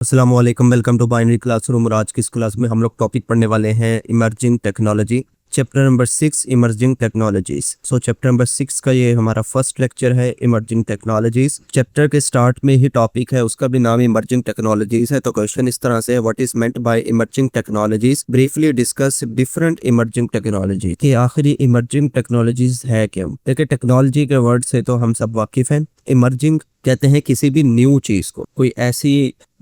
अस्सलाम वालेकुम, welcome to binary classroom. और आज की इस क्लास में हम लोग टॉपिक पढ़ने वाले हैं emerging technology, chapter number 6 emerging technologies. सो चैप्टर नंबर 6 का ये हमारा फर्स्ट लेक्चर है, इमर्जिंग टेक्नोलॉजीज। चैप्टर के स्टार्ट में ही टॉपिक है, उसका भी नाम इमर्जिंग टेक्नोलॉजीज है। तो क्वेश्चन इस तरह से, what is meant by emerging technologies, briefly discuss different emerging technology. कि आखिर इमर्जिंग टेक्नोलॉजीज है क्या। देखिए, टेक्नोलॉजी के वर्ड से तो हम सब वाकिफ हैं। इमर्जिंग कहते हैं किसी भी न्यू चीज को, कोई ऐसी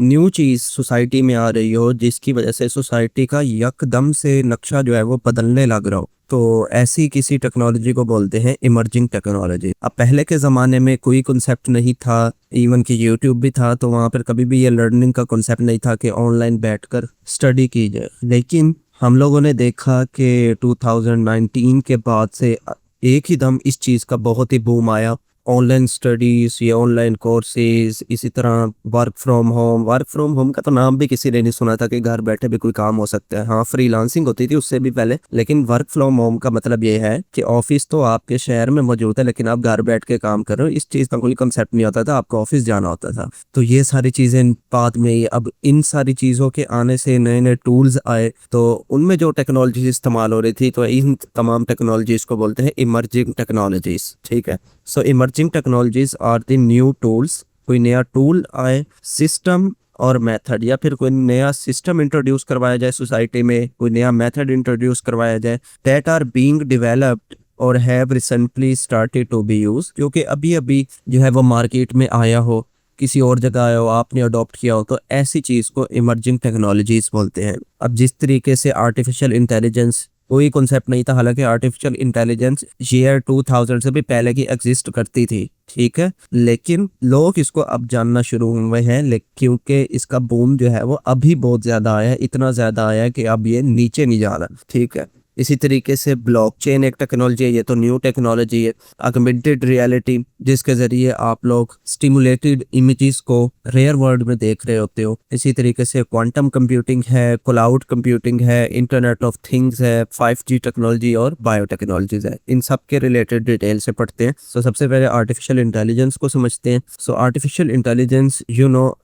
न्यू चीज सोसाइटी में आ रही हो जिसकी वजह से सोसाइटी का यकदम से नक्शा जो है वो बदलने लग रहा हो, तो ऐसी किसी टेक्नोलॉजी को बोलते हैं इमर्जिंग टेक्नोलॉजी। अब पहले के ज़माने में कोई कॉन्सेप्ट नहीं था, इवन कि यूट्यूब भी था तो वहाँ पर कभी भी ये लर्निंग का कॉन्सेप्ट नहीं था कि ऑनलाइन बैठकर स्टडी की जाए। लेकिन हम लोगों ने देखा कि 2019 के बाद से एक ही दम इस चीज़ का बहुत ही बूम आया। ऑनलाइन स्टडीज, ये ऑनलाइन कोर्सेज, इसी तरह वर्क फ्रॉम होम का तो नाम भी किसी ने नहीं सुना था कि घर बैठे भी कोई काम हो सकता है। हाँ, फ्रीलांसिंग होती थी उससे भी पहले, लेकिन वर्क फ्रॉम होम का मतलब ये है कि ऑफिस तो आपके शहर में मौजूद है लेकिन आप घर बैठ के काम कर रहे हो। इस चीज़ का कोई कंसेप्ट नहीं होता था, आपको ऑफिस जाना होता था। तो ये सारी चीज़ें बाद में ही, अब इन सारी चीज़ों के आने से नए नए टूल्स आए, तो उनमें जो टेक्नोलॉजी इस्तेमाल हो रही थी, तो इन तमाम टेक्नोलॉजीज को बोलते हैं इमर्जिंग टेक्नोलॉजीज। ठीक है। So emerging technologies are the new tools. कोई नया टूल आए, सिस्टम और मेथड, या फिर कोई नया सिस्टम इंट्रोड्यूस करवाया जाए सोसाइटी में, कोई नया मेथड इंट्रोड्यूस करवाया जाए, दैट आर बीइंग डेवलप्ड और have recently started to be use, क्योंकि अभी अभी जो है वो मार्केट में आया हो, किसी और जगह आया हो, आपने अडॉप्ट किया हो, तो ऐसी चीज को इमर्जिंग टेक्नोलॉजीज बोलते हैं। अब जिस तरीके से आर्टिफिशियल इंटेलिजेंस कोई कॉन्सेप्ट नहीं था, हालांकि आर्टिफिशियल इंटेलिजेंस ईयर 2000 से भी पहले की एग्जिस्ट करती थी, ठीक है, लेकिन लोग इसको अब जानना शुरू हुए हैं, क्योंकि इसका बूम जो है वो अभी बहुत ज्यादा आया है, इतना ज्यादा आया है कि अब ये नीचे नहीं जा रहा। ठीक है। इसी तरीके से ब्लॉकचेन एक टेक्नोलॉजी है, ये तो न्यू टेक्नोलॉजी है। ऑगमेंटेड रियलिटी, जिसके जरिए आप लोग स्टिमुलेटेड इमेजेस को रियल वर्ल्ड में देख रहे होते हो। इसी तरीके से क्वांटम कंप्यूटिंग है, क्लाउड कंप्यूटिंग है, इंटरनेट ऑफ थिंग्स है, 5G टेक्नोलॉजी और बायोटेक्नोलॉजीज है। इन सब के रिलेटेड डिटेल से पढ़ते हैं। तो सबसे पहले आर्टिफिशियल इंटेलिजेंस को समझते हैं। सो आर्टिफिशियल इंटेलिजेंस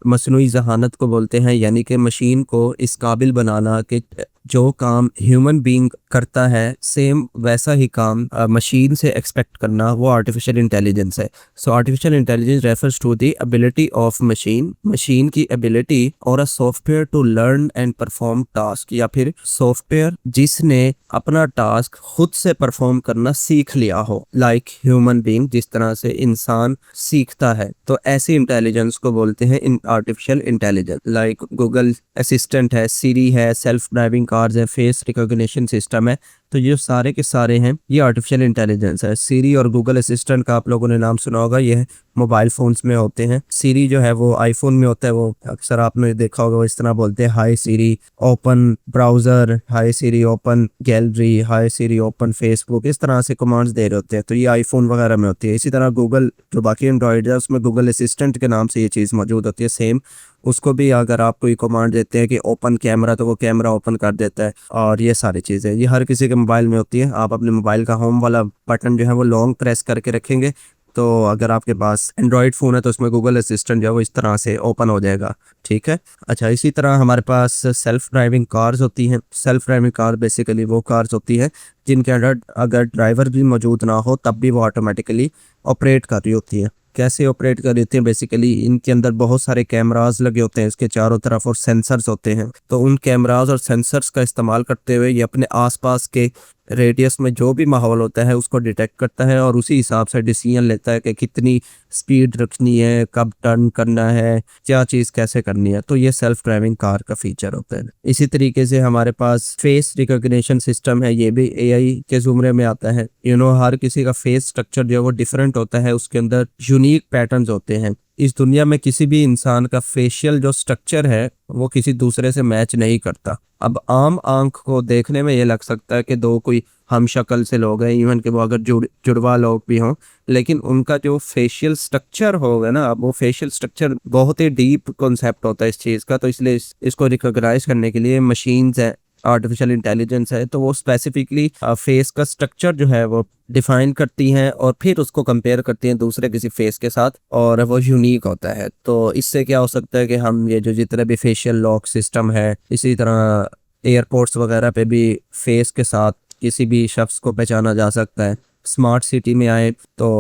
मसनूई जहानत को बोलते हैं, यानी कि मशीन को इस काबिल बनाना कि जो काम ह्यूमन बीइंग करता है सेम वैसा ही काम मशीन से एक्सपेक्ट करना, वो आर्टिफिशियल इंटेलिजेंस है। So artificial intelligence refers to the ability of machine की एबिलिटी और a software to learn and perform task, या फिर सॉफ्टवेयर जिसने अपना टास्क खुद से परफॉर्म करना सीख लिया हो, लाइक ह्यूमन बीइंग, जिस तरह से इंसान सीखता है। तो ऐसी इंटेलिजेंस को बोलते हैं in artificial intelligence. Like Google assistant है, सीरी है, सेल्फ ड्राइविंग कार्स है, फेस रिकॉग्निशन सिस्टम है। तो ये सारे के सारे हैं, ये आर्टिफिशियल इंटेलिजेंस है। सीरी और गूगल असिस्टेंट का आप लोगों ने नाम सुना होगा, ये मोबाइल फोन्स में होते हैं। सीरी जो है वो आईफोन में होता है, वो अक्सर आपने देखा होगा, वो इस तरह बोलते हैं, हाई सीरी ओपन ब्राउजर, हाई सीरी ओपन गैलरी, हाई सीरी ओपन फेसबुक, इस तरह से कमांड्स दे रहे होते हैं। तो ये आईफोन वगैरह में होती है। इसी तरह गूगल जो बाकी एंड्रॉइड है उसमें गूगल असिस्टेंट के नाम से ये चीज़ मौजूद होती है सेम। उसको भी अगर आप कोई कमांड देते हैं कि ओपन कैमरा, तो वो कैमरा ओपन कर देता है। और ये सारी चीज़ें ये हर किसी के मोबाइल में होती है। आप अपने मोबाइल का होम वाला बटन जो है वो लॉन्ग प्रेस करके रखेंगे, तो अगर आपके पास एंड्रॉयड फ़ोन है तो उसमें गूगल असिस्टेंट जो है वो इस तरह से ओपन हो जाएगा। ठीक है। अच्छा, इसी तरह हमारे पास सेल्फ ड्राइविंग कार्स होती हैं। सेल्फ ड्राइविंग कार बेसिकली वो कार्स होती है जिनके अंदर अगर ड्राइवर भी मौजूद ना हो तब भी वो ऑटोमेटिकली ऑपरेट कर रही होती है। कैसे ऑपरेट कर रही हैं, बेसिकली इनके अंदर बहुत सारे कैमरास लगे होते हैं इसके चारों तरफ, और सेंसर्स होते हैं। तो उन कैमरास और सेंसर्स का इस्तेमाल करते हुए ये अपने आसपास के रेडियस में जो भी माहौल होता है उसको डिटेक्ट करता है और उसी हिसाब से डिसीजन लेता है कि कितनी स्पीड रखनी है, कब टर्न करना है, क्या चीज़ कैसे करनी है। तो ये सेल्फ ड्राइविंग कार का फीचर होता है। इसी तरीके से हमारे पास फेस रिकॉग्निशन सिस्टम है, ये भी एआई के जुमरे में आता है। हर किसी का फेस स्ट्रक्चर जो है वो डिफरेंट होता है, उसके अंदर यूनिक पैटर्न्स होते हैं। इस दुनिया में किसी भी इंसान का फेशियल जो स्ट्रक्चर है वो किसी दूसरे से मैच नहीं करता। अब आम आंख को देखने में ये लग सकता है कि दो कोई हम शक्ल से लोग हैं, इवन कि वो अगर जुड़वा लोग भी हों, लेकिन उनका जो फेशियल स्ट्रक्चर होगा ना, वो फेशियल स्ट्रक्चर बहुत ही डीप कॉन्सेप्ट होता है इस चीज़ का। तो इसलिए इसको रिकॉग्नाइज करने के लिए मशीन्स हैं, आर्टिफिशियल इंटेलिजेंस है, तो वो स्पेसिफिकली फेस का स्ट्रक्चर जो है वो डिफाइन करती हैं और फिर उसको कंपेयर करती हैं दूसरे किसी फेस के साथ, और वो यूनिक होता है। तो इससे क्या हो सकता है कि हम ये जो जितने भी फेशियल लॉक सिस्टम है, इसी तरह एयरपोर्ट्स वगैरह पे भी फेस के साथ किसी भी शख्स को पहचाना जा सकता है। स्मार्ट सिटी में आए तो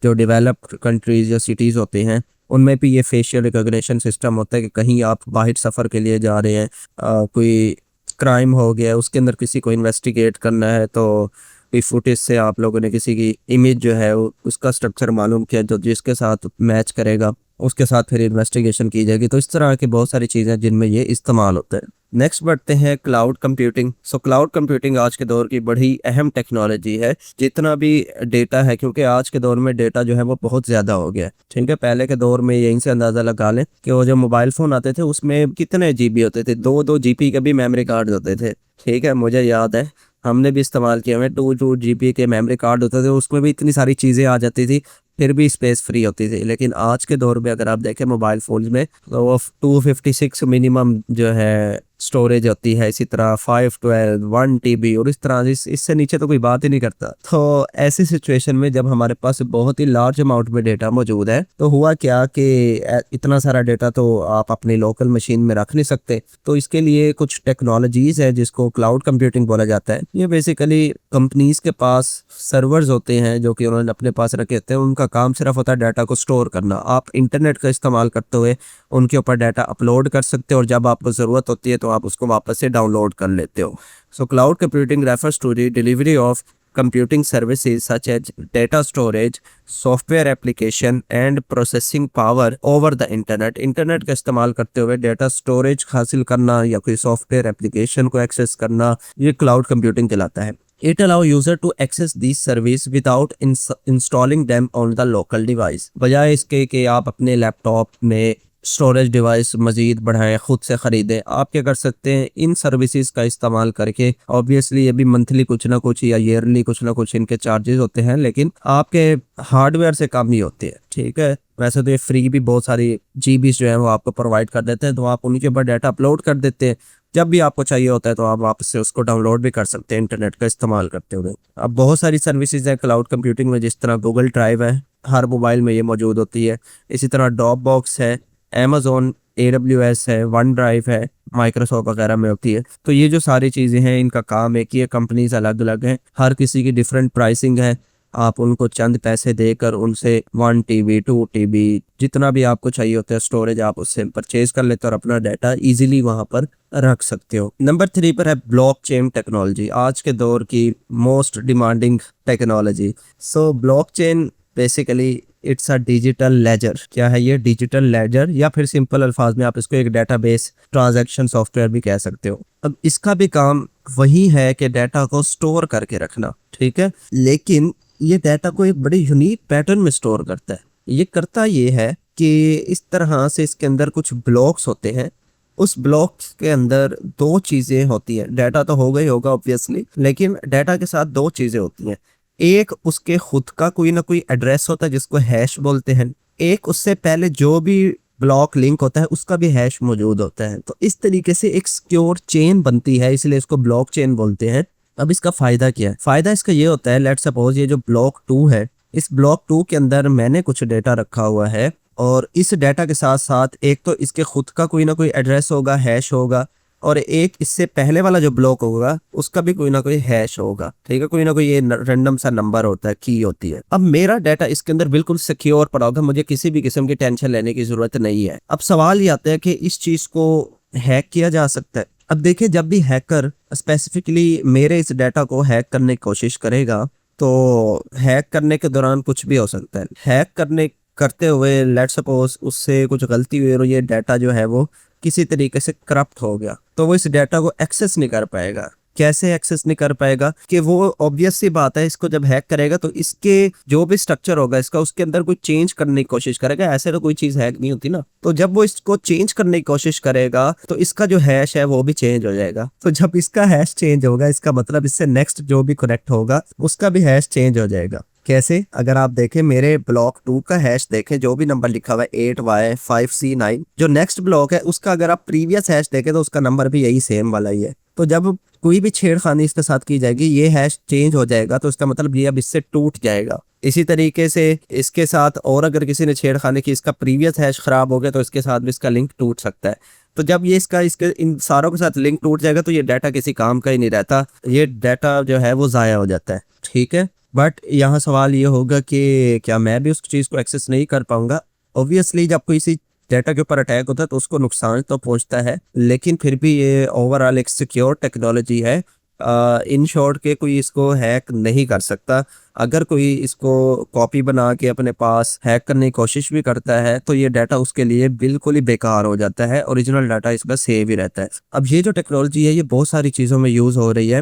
जो डेवलप्ड कंट्रीज या सिटीज़ होती हैं उनमें भी ये फेशियल रिकॉग्निशन सिस्टम होता है कि कहीं आप बाहर सफ़र के लिए जा रहे हैं, कोई क्राइम हो गया उसके अंदर किसी को इन्वेस्टिगेट करना है, तो कोई फुटेज से आप लोगों ने किसी की इमेज जो है उसका स्ट्रक्चर मालूम किया जो जिसके साथ मैच करेगा, उसके साथ फिर इन्वेस्टिगेशन की जाएगी। तो इस तरह की बहुत सारी चीज़ें जिनमें ये इस्तेमाल होता है। नेक्स्ट बढ़ते हैं क्लाउड कंप्यूटिंग। सो क्लाउड कंप्यूटिंग आज के दौर की बड़ी अहम टेक्नोलॉजी है। जितना भी डेटा है, क्योंकि आज के दौर में डेटा जो है वो बहुत ज़्यादा हो गया है, ठीक है। पहले के दौर में यहीं से अंदाज़ा लगा लें कि वो जो मोबाइल फ़ोन आते थे उसमें कितने जीबी होते थे, 2-2 GB के भी मेमोरी कार्ड होते थे, ठीक है। मुझे याद है हमने भी इस्तेमाल किया हुए 2-2 GB के मेमोरी कार्ड होते थे, उसमें भी इतनी सारी चीज़ें आ जाती थी, फिर भी स्पेस फ्री होती थी। लेकिन आज के दौर में अगर आप देखें मोबाइल फ़ोन्स में तो वो 256 मिनिमम जो है स्टोरेज होती है, इसी तरह 512 1 TB, और इस तरह इससे नीचे तो कोई बात ही नहीं करता। तो ऐसी सिचुएशन में जब हमारे पास बहुत ही लार्ज अमाउंट में डेटा मौजूद है तो हुआ क्या कि इतना सारा डेटा तो आप अपनी लोकल मशीन में रख नहीं सकते। तो इसके लिए कुछ टेक्नोलॉजीज है जिसको क्लाउड कंप्यूटिंग बोला जाता है। ये बेसिकली कंपनीज के पास सर्वर्स होते हैं जो कि उन्होंने अपने पास रखे होते हैं, उनका काम सिर्फ होता है डाटा को स्टोर करना। आप इंटरनेट का इस्तेमाल करते हुए उनके ऊपर डाटा अपलोड कर सकते हो और जब आपको ज़रूरत होती है तो आप उसको वापस से डाउनलोड कर लेते हो। So cloud computing refers to the delivery of computing services such as data storage, software application and processing power over the internet। Internet का इस्तेमाल करते हुए डेटा स्टोरेज हासिल करना या कोई सॉफ्टवेयर एप्लीकेशन को एक्सेस करना, ये क्लाउड कंप्यूटिंग कहलाता है। It allow user to access these service without installing them on the local device। बजाय इसके कि आप अपने लैपटॉप में स्टोरेज डिवाइस मज़ीद बढ़ाएं, ख़ुद से ख़रीदें, आप क्या कर सकते हैं इन सर्विसेज का इस्तेमाल करके। ऑब्वियसली ये भी मंथली कुछ ना कुछ या ईयरली कुछ ना कुछ इनके चार्जेस होते हैं, लेकिन आपके हार्डवेयर से कम ही होते हैं, ठीक है। वैसे तो ये फ्री भी बहुत सारी जीबी जो है वो आपको प्रोवाइड कर देते हैं, तो आप उनके ऊपर डाटा अपलोड कर देते हैं। जब भी आपको चाहिए होता है तो आप वापस से उसको डाउनलोड भी कर सकते हैं इंटरनेट का इस्तेमाल करते हुए। अब बहुत सारी सर्विसेज हैं क्लाउड कंप्यूटिंग में, जिस तरह गूगल ड्राइव है, हर मोबाइल में ये मौजूद होती है। इसी तरह ड्रॉप बॉक्स है, Amazon AWS है, वन ड्राइव है, माइक्रोसॉफ्ट वगैरह में होती है। तो ये जो सारी चीज़ें हैं इनका काम है कि ये कंपनीज अलग अलग हैं, हर किसी की डिफरेंट प्राइसिंग है। आप उनको चंद पैसे देकर उनसे 1 TB 2 TB जितना भी आपको चाहिए होता है स्टोरेज आप उससे परचेज कर लेते हो और अपना डाटा इजीली वहां पर रख सकते हो। नंबर 3 पर है ब्लॉकचेन टेक्नोलॉजी, आज के दौर की most demanding technology. So blockchain basically it's a digital ledger. क्या है ये? डिजिटल लेजर, या फिर सिंपल अल्फाज में आप इसको एक डेटाबेस ट्रांजैक्शन सॉफ्टवेयर भी कह सकते हो। अब इसका भी काम वही है कि डाटा को स्टोर करके रखना, ठीक है, लेकिन ये डाटा को एक बड़े यूनिक पैटर्न में स्टोर करता है। ये करता ये है कि इस तरह से इसके अंदर कुछ ब्लॉक्स होते हैं, उस ब्लॉक्स के अंदर दो चीज़ें होती हैं। डाटा तो होगा ही होगा ऑब्वियसली, लेकिन डाटा के साथ दो चीज़ें होती हैं। एक उसके खुद का कोई ना कोई एड्रेस होता है जिसको हैश बोलते हैं, एक उससे पहले जो भी ब्लॉक लिंक होता है उसका भी हैश मौजूद होता है। तो इस तरीके से एक सिक्योर चेन बनती है, इसलिए इसको ब्लॉक चेन बोलते हैं। अब इसका फ़ायदा क्या है? फ़ायदा इसका ये होता है, लेट सपोज ये जो ब्लॉक 2 है, इस ब्लॉक 2 के अंदर मैंने कुछ डेटा रखा हुआ है और इस डाटा के साथ साथ एक तो इसके खुद का कोई ना कोई एड्रेस होगा, हैश होगा, और एक इससे पहले वाला जो ब्लॉक होगा उसका भी कोई ना कोई हैश होगा, ठीक है, कोई ना कोई ये रैंडम सा नंबर होता है, की होती है। अब मेरा डाटा इसके अंदर बिल्कुल सिक्योर पड़ा होगा, मुझे किसी भी किस्म की टेंशन लेने की जरूरत नहीं है। अब सवाल ये आता है कि इस चीज को हैक किया जा सकता है। अब देखिए, जब भी हैकर स्पेसिफिकली मेरे इस डाटा को हैक करने की कोशिश करेगा तो हैक करने के दौरान कुछ भी हो सकता है। हैक करते हुए लेट सपोज उससे कुछ गलती हुई और ये डाटा जो है वो किसी तरीके से करप्ट हो गया, तो वो इस डाटा को एक्सेस नहीं कर पाएगा। कैसे एक्सेस नहीं कर पाएगा कि वो ऑब्वियस सी बात है, इसको जब हैक करेगा तो इसके जो भी स्ट्रक्चर होगा इसका, उसके अंदर कोई चेंज करने की कोशिश करेगा। ऐसे तो कोई चीज हैक नहीं होती ना। तो जब वो इसको चेंज करने की कोशिश करेगा तो इसका जो हैश है वो भी चेंज हो जाएगा। तो जब इसका हैश चेंज होगा, इसका मतलब इससे नेक्स्ट जो भी कनेक्ट होगा उसका भी हैश चेंज हो जाएगा। कैसे? अगर आप देखें मेरे ब्लॉक 2 का हैश देखें, जो भी नंबर लिखा हुआ है 8Y5C9, जो नेक्स्ट ब्लॉक है उसका अगर आप प्रीवियस हैश देखें तो उसका नंबर भी यही सेम वाला ही है। तो जब कोई भी छेड़खानी इसके साथ की जाएगी, ये हैश चेंज हो जाएगा, तो इसका मतलब ये अब इससे टूट जाएगा। इसी तरीके से इसके साथ और अगर किसी ने छेड़खानी की, इसका प्रीवियस हैश खराब हो गया, तो इसके साथ भी इसका लिंक टूट सकता है। तो जब ये इसके इन सारों के साथ लिंक टूट जाएगा तो ये डाटा किसी काम का ही नहीं रहता, ये डाटा जो है वो ज़ाया हो जाता है। ठीक है, बट यहाँ सवाल ये होगा कि क्या मैं भी उस चीज़ को एक्सेस नहीं कर पाऊंगा? ऑब्वियसली जब कोई सी डाटा के ऊपर अटैक होता है तो उसको नुकसान तो पहुंचता है, लेकिन फिर भी ये ओवरऑल एक सिक्योर टेक्नोलॉजी है। इन शॉर्ट के कोई इसको हैक नहीं कर सकता। अगर कोई इसको कॉपी बना के अपने पास हैक करने की कोशिश भी करता है तो ये डाटा उसके लिए बिल्कुल ही बेकार हो जाता है, ओरिजिनल डाटा इसका सेव ही रहता है। अब ये जो टेक्नोलॉजी है ये बहुत सारी चीज़ों में यूज़ हो रही है,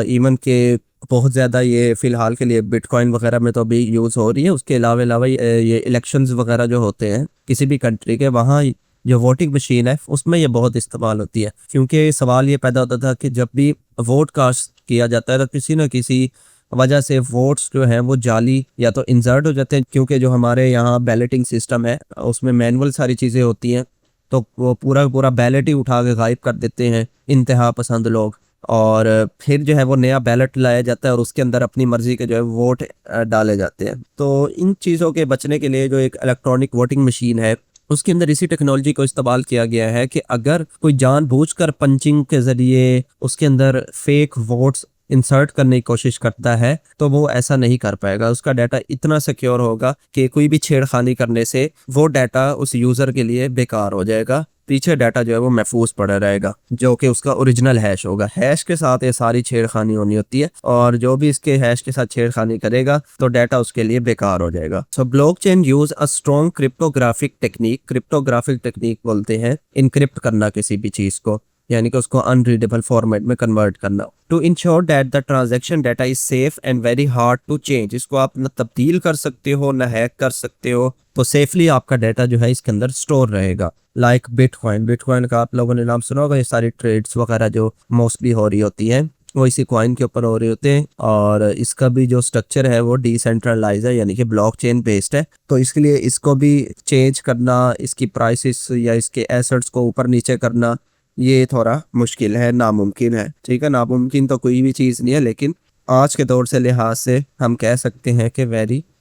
इवन के बहुत ज़्यादा ये फ़िलहाल के लिए बिटकॉइन वगैरह में तो अभी यूज़ हो रही है। उसके अलावा अलावा ये इलेक्शंस वगैरह जो होते हैं किसी भी कंट्री के, वहाँ जो वोटिंग मशीन है उसमें ये बहुत इस्तेमाल होती है। क्योंकि सवाल ये पैदा होता था कि जब भी वोट कास्ट किया जाता है तो किसी न किसी वजह से वोट्स जो हैं वो जाली या तो इंसर्ट हो जाते हैं, क्योंकि जो हमारे यहाँ बैलेटिंग सिस्टम है उसमें मैनुअल सारी चीज़ें होती हैं, तो वो पूरा पूरा बैलेट ही उठा के गायब कर देते हैं इंतहा पसंद लोग। और फिर जो है वो नया बैलेट लाया जाता है और उसके अंदर अपनी मर्जी के जो है वोट डाले जाते हैं। तो इन चीज़ों के बचने के लिए जो एक इलेक्ट्रॉनिक वोटिंग मशीन है उसके अंदर इसी टेक्नोलॉजी को इस्तेमाल किया गया है कि अगर कोई जानबूझकर पंचिंग के जरिए उसके अंदर फेक वोट्स इंसर्ट करने की कोशिश करता है तो वो ऐसा नहीं कर पाएगा। उसका डाटा इतना सिक्योर होगा कि कोई भी छेड़खानी करने से वो डाटा उस यूज़र के लिए बेकार हो जाएगा, पीछे डाटा जो है वो महफूज पड़ा रहेगा, जो कि उसका ओरिजिनल हैश होगा। हैश के साथ ये सारी छेड़खानी होनी होती है और जो भी इसके हैश के साथ छेड़खानी करेगा तो डाटा उसके लिए बेकार हो जाएगा। So blockchain use a strong cryptographic technique, cryptographic technique बोलते हैं इनक्रिप्ट करना किसी भी चीज को, यानी कि उसको अनरीडेबल फॉर्मेट में कन्वर्ट करना। To ensure that the transaction data is safe and very hard to change, इसको आप न तब्दील कर सकते हो न हैक कर सकते हो, तो सेफली आपका डाटा जो है इसके अंदर स्टोर रहेगा। लाइक बिटकॉइन, बिटकॉइन का आप लोगों ने नाम सुना होगा। ये सारी ट्रेड्स वगैरह जो मोस्टली हो रही होती हैं वो इसी कॉइन के ऊपर हो रहे होते हैं और इसका भी जो स्ट्रक्चर है वो डिसेंट्रलाइज है, यानी कि ब्लॉकचेन बेस्ड है। तो इसके लिए इसको भी चेंज करना, इसकी प्राइसेस या इसके एसेट्स को ऊपर नीचे करना ये थोड़ा मुश्किल है, नामुमकिन है। ठीक है, नामुमकिन तो कोई भी चीज़ नहीं है, लेकिन आज के दौर से लिहाज से हम कह सकते हैं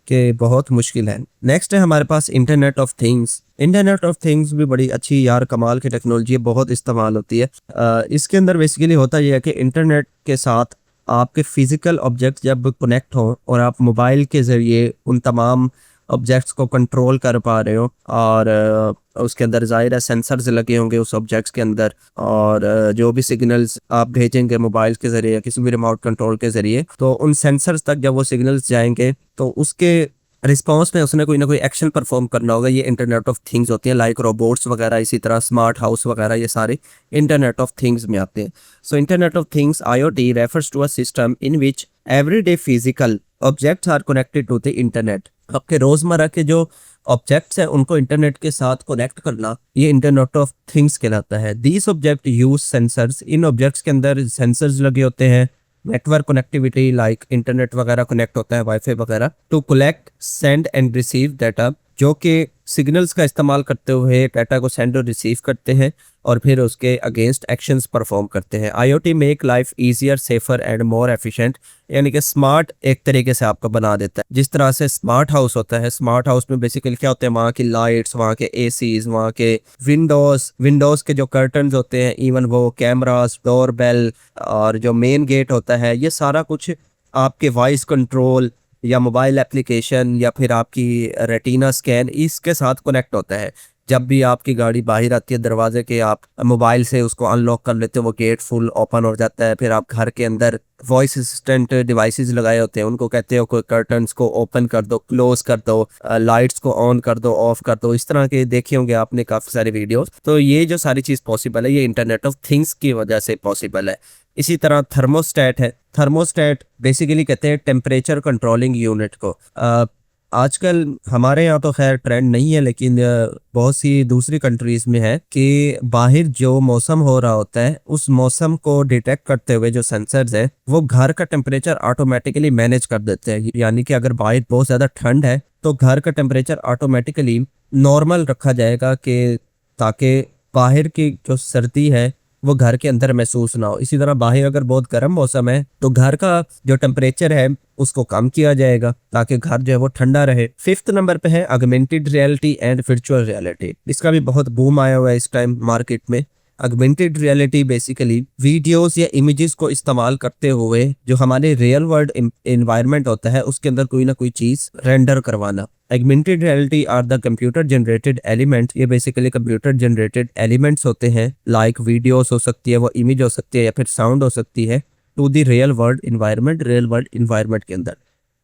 कि बहुत मुश्किल है। नेक्स्ट है हमारे पास internet of things. Internet of things भी बड़ी अच्छी यार कमाल की टेक्नोलॉजी है, बहुत इस्तेमाल होती है। इसके अंदर बेसिकली होता यह है कि इंटरनेट के साथ आपके फिजिकल ऑब्जेक्ट जब कनेक्ट हो और आप मोबाइल के ज़रिए उन तमाम ऑब्जेक्ट्स को कंट्रोल कर पा रहे हो और उसके अंदर ज़ाहिर है सेंसर्स लगे होंगे उस ऑब्जेक्ट्स के अंदर, और जो भी सिग्नल्स आप भेजेंगे मोबाइल के ज़रिए या किसी भी रिमोट कंट्रोल के ज़रिए, तो उन सेंसर्स तक जब वो सिग्नल्स जाएंगे तो उसके रिस्पॉन्स में उसने कोई ना कोई एक्शन परफॉर्म करना होगा। ये इंटरनेट ऑफ थिंग्स होती हैं, लाइक रोबोट्स वगैरह, इसी तरह स्मार्ट हाउस वगैरह, ये सारे इंटरनेट ऑफ थिंग्स में आते हैं। So internet of things IoT refers to a system in which everyday physical objects are connected to the internet. आपके रोजमर्रा के जो ऑब्जेक्ट्स हैं उनको इंटरनेट के साथ कनेक्ट करना ये इंटरनेट ऑफ थिंग्स कहलाता है। दीज ऑब्जेक्ट यूज सेंसर्स, इन ऑब्जेक्ट्स के अंदर सेंसर्स लगे होते हैं, नेटवर्क कनेक्टिविटी लाइक इंटरनेट वगैरह कनेक्ट होता है, वाईफाई वगैरह, to collect send and receive data, जो कि सिग्नल्स का इस्तेमाल करते हुए डाटा को सेंड और रिसीव करते हैं और फिर उसके अगेंस्ट एक्शंस परफॉर्म करते हैं। IoT make life easier, safer and more efficient, यानी कि स्मार्ट एक तरीके से आपको बना देता है। जिस तरह से स्मार्ट हाउस होता है, स्मार्ट हाउस में बेसिकली क्या होते हैं, वहाँ की लाइट्स, वहाँ के ACs, वहाँ के विंडोज के जो कर्टन्स होते हैं, इवन वो कैमरास, डोर बेल और जो मेन गेट होता है, ये सारा कुछ आपके वॉइस कंट्रोल या मोबाइल एप्लीकेशन या फिर आपकी रेटिना स्कैन इसके साथ कनेक्ट होता है। जब भी आपकी गाड़ी बाहर आती है दरवाजे के, आप मोबाइल से उसको अनलॉक कर लेते हो, वो गेट फुल ओपन हो जाता है। फिर आप घर के अंदर वॉइस असिस्टेंट डिवाइसेस लगाए होते हैं, उनको कहते हो कोई कर्टन्स को ओपन कर दो, क्लोज कर दो, लाइट्स को ऑन कर दो, ऑफ कर दो, इस तरह के देखे होंगे आपने काफ़ी सारे वीडियोस। तो ये जो सारी चीज़ पॉसिबल है ये इंटरनेट ऑफ थिंग्स की वजह से पॉसिबल है। इसी तरह थर्मोस्टेट है। थर्मोस्टेट बेसिकली कहते हैं टेम्परेचर कंट्रोलिंग यूनिट को। आजकल हमारे यहाँ तो खैर ट्रेंड नहीं है, लेकिन बहुत सी दूसरी कंट्रीज में है कि बाहर जो मौसम हो रहा होता है उस मौसम को डिटेक्ट करते हुए जो सेंसर्स है वो घर का टेम्परेचर ऑटोमेटिकली मैनेज कर देते हैं। यानी कि अगर बाहर बहुत ज़्यादा ठंड है तो घर का टेम्परेचर ऑटोमेटिकली नॉर्मल रखा जाएगा कि ताकि बाहर की जो सर्दी है वो घर के अंदर महसूस ना हो। इसी तरह बाहर अगर बहुत गर्म मौसम है तो घर का जो टेम्परेचर है उसको कम किया जाएगा ताकि घर जो है वो ठंडा रहे। फिफ्थ नंबर पे है augmented reality and virtual reality. इसका भी बहुत बूम आया हुआ है इस टाइम मार्केट में। ऑगमेंटेड रियलिटी बेसिकली वीडियोस या इमेजेस को इस्तेमाल करते हुए जो हमारे रियल वर्ल्ड एनवायरनमेंट होता है उसके अंदर कोई ना कोई चीज रेंडर करवाना। Augmented reality are the computer generated element. ये बेसिकली कंप्यूटर जनरेटेड एलिमेंट्स होते हैं, लाइक वीडियोस हो सकती है, वो इमेज हो सकती है या फिर साउंड हो सकती है, to the real world environment के अंदर।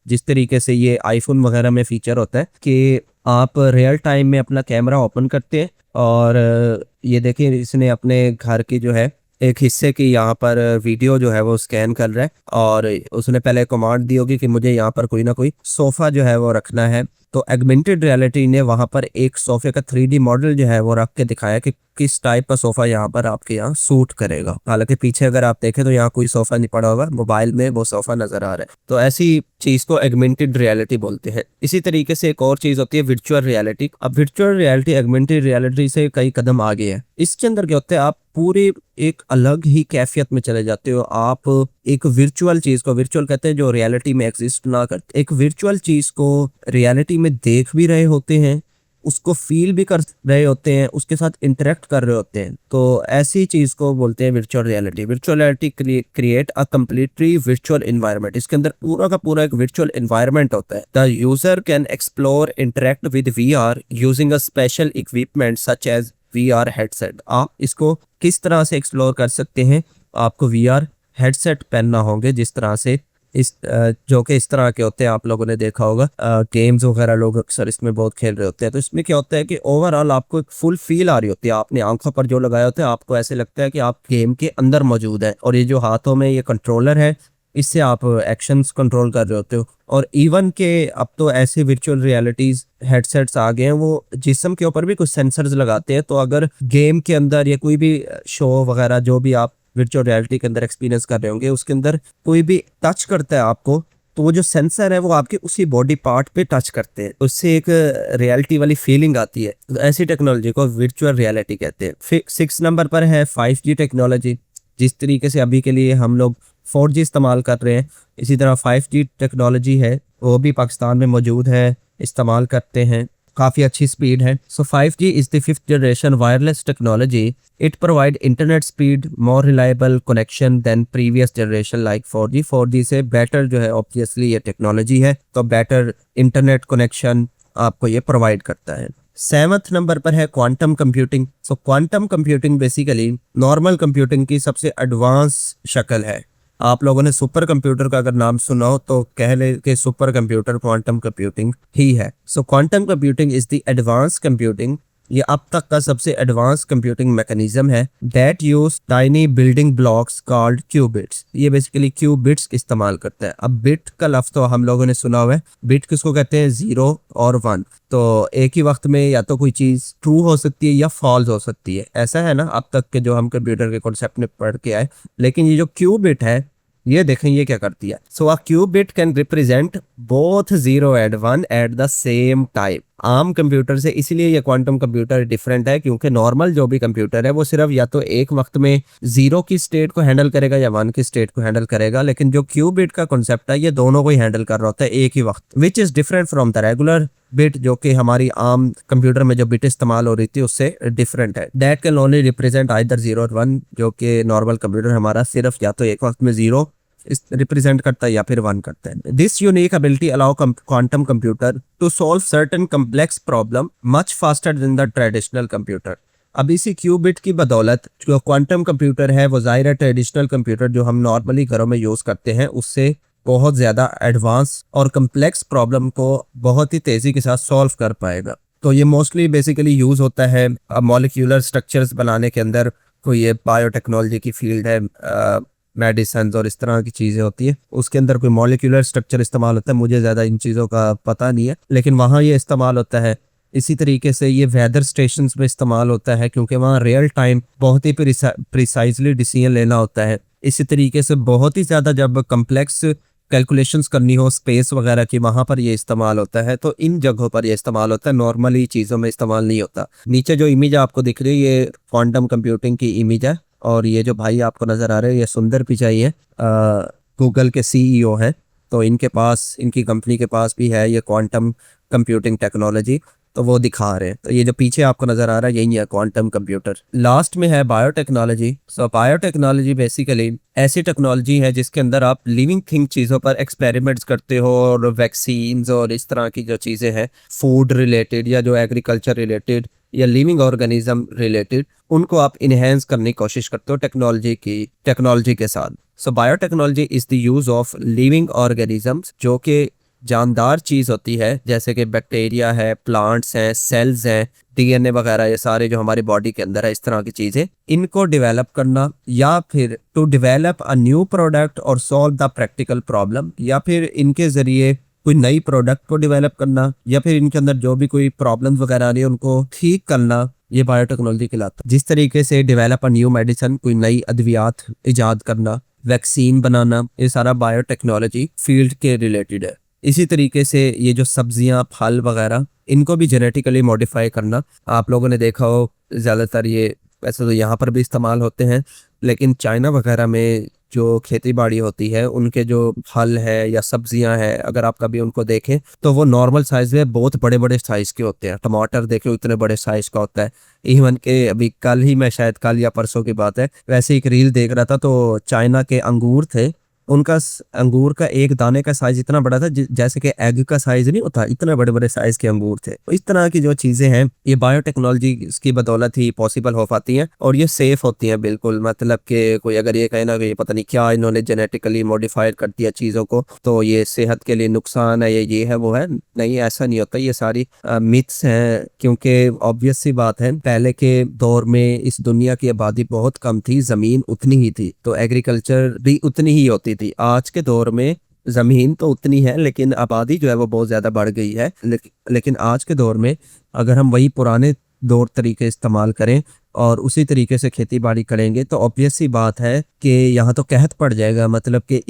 जिस तरीके से ये आईफोन वगैरह में फीचर होता है कि आप रियल टाइम में अपना कैमरा ओपन करते हैं और ये देखिए इसने अपने घर की जो है एक हिस्से की यहाँ पर वीडियो जो है वो स्कैन कर रहा है और उसने पहले कमांड दी होगी कि मुझे यहाँ पर कोई ना कोई सोफा जो है वो रखना है। तो ऑगमेंटेड रियलिटी ने वहां पर एक सोफे का 3D मॉडल जो है वो रख के दिखाया कि किस टाइप का सोफा यहाँ पर आपके यहाँ सूट करेगा। हालांकि पीछे अगर आप देखें तो यहाँ कोई सोफा नहीं पड़ा होगा, मोबाइल में वो सोफा नजर आ रहा है। तो ऐसी चीज को ऑगमेंटेड रियलिटी बोलते हैं। इसी तरीके से एक और चीज होती है वर्चुअल रियलिटी। अब वर्चुअल रियलिटी ऑगमेंटेड रियलिटी से कई कदम आगे है। इसके अंदर क्या होता है, आप पूरे एक अलग ही कैफियत में चले जाते हो। आप एक वर्चुअल चीज को, वर्चुअल कहते हैं जो रियलिटी में एग्जिस्ट ना करते, एक वर्चुअल चीज को रियलिटी में देख भी रहे होते हैं, उसको फील भी कर रहे होते हैं, उसके साथ इंटरेक्ट कर रहे होते हैं। तो ऐसी चीज को बोलते हैं virtual reality. Virtual reality create a completely virtual environment. इसके अंदर पूरा का पूरा एक वर्चुअल एनवायरनमेंट होता है। The user can explore interact with VR using a special equipment such as VR headset. आप इसको किस तरह से एक्सप्लोर कर सकते हैं, आपको VR हेडसेट पहनना होंगे, जिस तरह से इस जो कि इस तरह के होते हैं, आप लोगों ने देखा होगा गेम्स वगैरह लोग अक्सर इसमें बहुत खेल रहे होते हैं। तो इसमें क्या होता है कि ओवरऑल आपको एक फुल फील आ रही होती है। आपने आंखों पर जो लगाया होता है आपको ऐसे लगता है कि आप गेम के अंदर मौजूद है। और ये जो हाथों में ये कंट्रोलर है इससे आप एक्शंस कंट्रोल कर रहे होते हो। और इवन के अब तो ऐसे वर्चुअल रियलिटीज हेडसेट्स आ गए हैं वो जिस्म के ऊपर भी कुछ सेंसर्स लगाते हैं। तो अगर गेम के अंदर या कोई भी शो वगैरह जो भी आप वर्चुअल रियलिटी के अंदर एक्सपीरियंस कर रहे होंगे उसके अंदर कोई भी टच करता है आपको, तो वो जो सेंसर है वो आपके उसी बॉडी पार्ट पे टच करते हैं, उससे एक रियलिटी वाली फीलिंग आती है। तो ऐसी टेक्नोलॉजी को वर्चुअल रियलिटी कहते हैं। फिर 6 नंबर पर है 5G टेक्नोलॉजी। जिस तरीके से अभी के लिए हम लोग 4G इस्तेमाल कर रहे हैं, इसी तरह 5G टेक्नोलॉजी है वो भी पाकिस्तान में मौजूद है, इस्तेमाल करते हैं, काफ़ी अच्छी स्पीड है। So 5G is the 5th generation wireless technology. It provide internet speed more reliable connection than previous generation like 4G। 4G से बेटर जो है ऑब्वियसली ये टेक्नोलॉजी है, तो बेटर इंटरनेट कनेक्शन आपको ये प्रोवाइड करता है। 7th नंबर पर है क्वांटम कंप्यूटिंग। सो quantum computing basically normal computing की सबसे एडवांस शक्ल है। आप लोगों ने सुपर कंप्यूटर का अगर नाम सुना हो तो कह ले कि सुपर कंप्यूटर क्वांटम कंप्यूटिंग ही है। सो quantum computing is the advance computing. ये अब तक का सबसे एडवांस कंप्यूटिंग मैकेनिज्म है that use tiny building blocks called qubits. ये बेसिकली क्यूबिट्स इस्तेमाल करता है। अब बिट का लफ्ज तो हम लोगों ने सुना हुआ है। बिट किसको कहते हैं? 0 और 1। तो एक ही वक्त में या तो कोई चीज ट्रू हो सकती है या फॉल्स हो सकती है, ऐसा है ना अब तक के जो हम कंप्यूटर के कॉन्सेप्ट में पढ़ के आए। लेकिन ये जो क्यूबिट है ये देखें ये क्या करती है। So a qubit can represent both 0 and 1 at the same time. आम कंप्यूटर से इसलिए ये क्वांटम कंप्यूटर डिफरेंट है क्योंकि नॉर्मल जो भी कंप्यूटर है वो सिर्फ या तो एक वक्त में 0 की स्टेट को हैंडल करेगा या 1 की स्टेट को हैंडल करेगा। लेकिन जो क्यूबिट का कॉन्सेप्ट है ये दोनों को ही हैंडल कर रहा होता है एक ही वक्त, which is different from the regular bit, जो कि हमारी आम कंप्यूटर में जो बिट इस्तेमाल हो रही थी उससे डिफरेंट है। That can only represent either 0 और 1, जो कि नॉर्मल कंप्यूटर हमारा सिर्फ या तो एक वक्त में 0 रिप्रेजेंट करता है या फिर 1 करता है। This unique ability allow quantum computer to solve certain complex problem much faster than the traditional computer. अब इसी क्यूबिट की बदौलत जो क्वांटम कंप्यूटर है वो ज़ाहिर है ट्रेडिशनल कंप्यूटर जो हम नॉर्मली घरों में यूज़ करते हैं उससे बहुत ज़्यादा एडवांस और कम्प्लेक्स प्रॉब्लम को बहुत ही तेज़ी के साथ सॉल्व कर पाएगा। तो ये मोस्टली बेसिकली यूज़ होता है मॉलिक्यूलर स्ट्रक्चर्स बनाने के अंदर। कोई ये बायोटेक्नोलॉजी की फील्ड है, मेडिसिन और इस तरह की चीज़ें होती है, उसके अंदर कोई मॉलिक्यूलर स्ट्रक्चर इस्तेमाल होता है, मुझे ज़्यादा इन चीज़ों का पता नहीं है, लेकिन वहाँ ये इस्तेमाल होता है। इसी तरीके से ये वेदर स्टेशंस में इस्तेमाल होता है, क्योंकि वहाँ रियल टाइम बहुत ही प्रिसाइजली डिसीजन लेना होता है। इसी तरीके से बहुत ही ज़्यादा जब कम्प्लेक्स कैलकुलेशंस करनी हो स्पेस वगैरह की, वहाँ पर ये इस्तेमाल होता है। तो इन जगहों पर ये इस्तेमाल होता है, नॉर्मली चीज़ों में इस्तेमाल नहीं होता। नीचे जो इमेज आपको दिख रही है ये क्वांटम कंप्यूटिंग की इमेज है, और ये जो भाई आपको नज़र आ रहे हैं ये सुंदर पिचाई है, गूगल के सीईओ हैं। तो इनके पास, इनकी कंपनी के पास भी है ये क्वांटम कंप्यूटिंग टेक्नोलॉजी, तो वो दिखा रहे हैं। तो ये जो पीछे आपको नज़र आ रहा है यही है क्वांटम कंप्यूटर। लास्ट में है बायोटेक्नोलॉजी। सो बायोटेक्नोलॉजी बेसिकली ऐसी टेक्नोलॉजी है जिसके अंदर आप लिविंग थिंग चीज़ों पर एक्सपेरिमेंट्स करते हो, और वैक्सीन्स और इस तरह की जो चीज़ें हैं फूड रिलेटेड या जो एग्रीकल्चर रिलेटेड या लिविंग ऑर्गेनिज्म रिलेटेड, उनको आप इनहेंस करने की कोशिश करते हो टेक्नोलॉजी के साथ। So biotechnology is the use of living organisms, जो कि जानदार चीज़ होती है, जैसे कि बैक्टीरिया है, प्लांट्स हैं, सेल्स हैं, डीएनए वगैरह, ये सारे जो हमारी बॉडी के अंदर है, इस तरह की चीज़ें, इनको डेवलप करना, या फिर to develop a new product और सॉल्व द प्रैक्टिकल प्रॉब्लम, या फिर इनके ज़रिए कोई नई प्रोडक्ट को डेवलप करना, या फिर इनके अंदर जो भी कोई प्रॉब्लम्स वगैरह आ रही है उनको ठीक करना, ये बायोटेक्नोलॉजी कहलाता है। जिस तरीके से डेवलप अ न्यू मेडिसिन, कोई नई अद्वियात इजाद करना, वैक्सीन बनाना, ये सारा बायोटेक्नोलॉजी फील्ड के रिलेटेड है। इसी तरीके से ये जो सब्जियां, फल वगैरह, इनको भी जेनेटिकली मॉडिफाई करना, आप लोगों ने देखा हो ज़्यादातर ये, वैसे तो यहाँ पर भी इस्तेमाल होते हैं, लेकिन चाइना वगैरह में जो खेती बाड़ी होती है, उनके जो फल है या सब्जियां हैं, अगर आप कभी उनको देखें तो वो नॉर्मल साइज में बहुत बड़े बड़े साइज के होते हैं। टमाटर देखे इतने बड़े साइज का होता है। इवन के अभी कल ही, मैं शायद कल या परसों की बात है, वैसे एक रील देख रहा था, तो चाइना के अंगूर थे, उनका अंगूर का एक दाने का साइज इतना बड़ा था जैसे कि एग का साइज नहीं होता, इतने बड़े बड़े साइज के अंगूर थे। तो इस तरह की जो चीजें हैं ये बायोटेक्नोलॉजी की बदौलत ही पॉसिबल हो पाती हैं, और ये सेफ होती हैं बिल्कुल। मतलब कि कोई अगर ये कहे ना कि ये पता नहीं क्या इन्होंने जेनेटिकली मॉडिफाइड कर दिया चीजों को, तो ये सेहत के लिए नुकसान है, ये है वो है, नहीं, ऐसा नहीं होता। ये सारी मिथ्स हैं, क्योंकि ऑब्वियस सी बात है, पहले के दौर में इस दुनिया की आबादी बहुत कम थी, जमीन उतनी ही थी, तो एग्रीकल्चर भी उतनी ही होती थी। आज के दौर में जमीन तो उतनी है, लेकिन आबादी जो है वो बहुत ज्यादा बढ़ गई है। लेकिन आज के दौर में अगर हम वही पुराने दौर तरीके इस्तेमाल करें और उसी तरीके से खेती बाड़ी करेंगे, तो ऑब्वियस सी बात है कि यहाँ तो कहत पड़ जाएगा, मतलब कि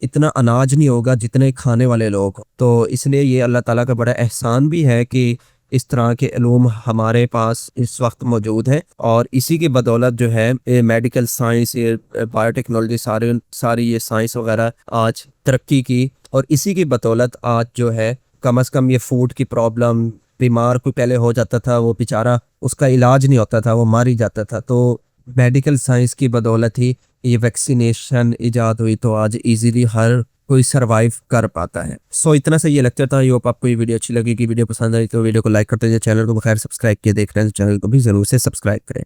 इतना अनाज नहीं होगा जितने खाने वाले लोग। तो इसलिए ये अल्लाह ताला का बड़ा एहसान भी है कि इस तरह के इल्म हमारे पास इस वक्त मौजूद है, और इसी की बदौलत जो है मेडिकल साइंस, ये बायोटेक्नोलॉजी, सारी ये साइंस वगैरह आज तरक्की की, और इसी की बदौलत आज जो है कम से कम ये फूड की प्रॉब्लम, बीमार कोई पहले हो जाता था, वो बेचारा, उसका इलाज नहीं होता था, वो मार ही जाता था। तो मेडिकल साइंस की बदौलत ही ये वैक्सीनेशन इजाद हुई, तो आज इजीली हर कोई सरवाइव कर पाता है। सो इतना सा ये लेक्चर था। आई होप आपको ये वीडियो अच्छी लगेगी। वीडियो पसंद आई तो वीडियो को लाइक करते हैं, चैनल को बगैर सब्सक्राइब किए देख रहे हैं तो चैनल को भी जरूर से सब्सक्राइब करें।